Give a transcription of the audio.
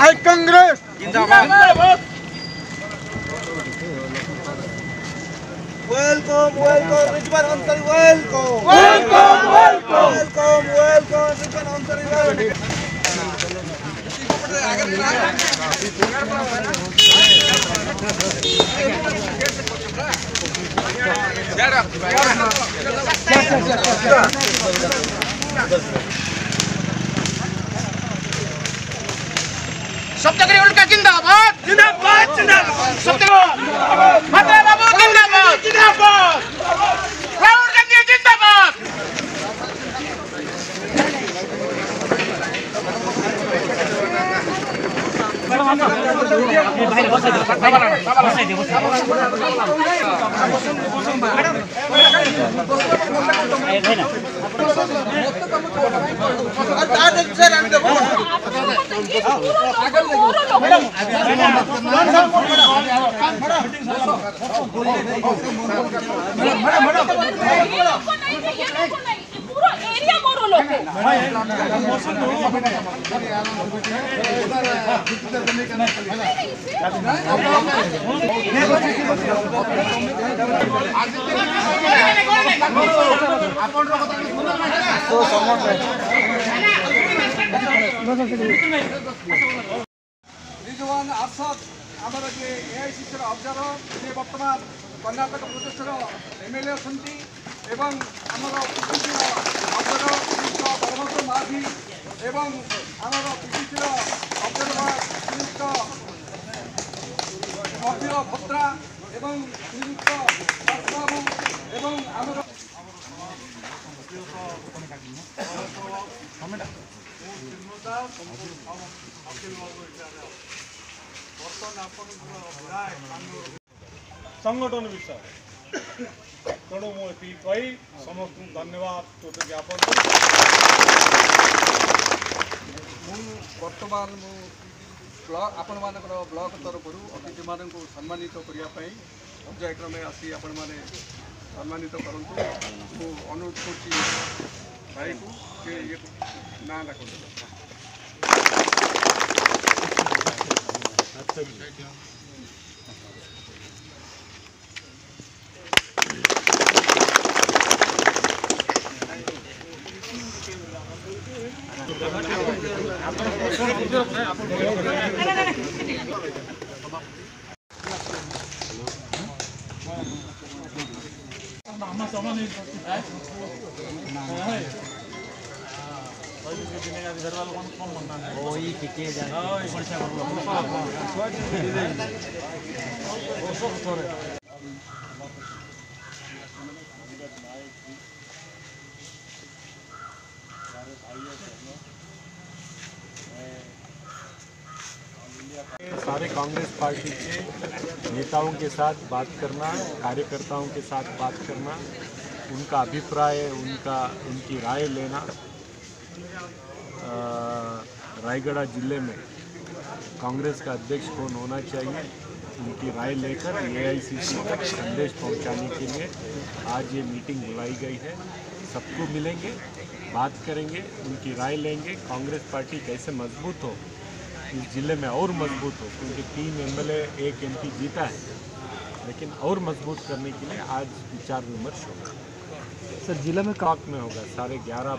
आई Congress Welcome, welcome, Ridwan Ansari, welcome. Ridwan Ansari, Saptagiri उल्का जिंदाबाद जिंदाबाद जिंदाबाद सप्तगिरी माता बाबू जिंदाबाद जिंदाबाद राहुल गांधी जिंदाबाद রিজওয়ান আরশাদ আমার যে এআইসিসির অবজারভার যে বর্তমান কর্ণাটক প্রদেশের এমএলএ অনেক এবং আমার অবজারভার বলভদ্র মাঝি এবং আমার পিসিসির অবজারভার শ্রীযুক্ত অখিল ভদ্রা এবং শ্রীযুক্ত বাবু এবং আমার संगठन विषय तेणु मुझे कही समस्त धन्यवाद ज्ञापन बर्तमान ब्लॉक आपण मानकर ब्लॉक तरफ अतिथि मान सम्मानित करने पर्यायक्रमे आसी आपण मैंने सम्मानित करूँ मु अनुरोध कर भाई को ये ना डाक सारे कांग्रेस पार्टी के नेताओं के साथ बात करना, कार्यकर्ताओं के साथ बात करना, उनका अभिप्राय, उनकी राय लेना। रायगढ़ जिले में कांग्रेस का अध्यक्ष कौन होना चाहिए, उनकी राय लेकर एआईसीसी तक संदेश पहुंचाने के लिए आज ये मीटिंग बुलाई गई है। सबको मिलेंगे, बात करेंगे, उनकी राय लेंगे। कांग्रेस पार्टी कैसे मजबूत हो, इस जिले में और मजबूत हो, क्योंकि 3 एमएलए 1 एमपी जीता है, लेकिन और मजबूत करने के लिए आज विचार विमर्श होगा। सर जिले में ब्लॉक में होगा, सारे 11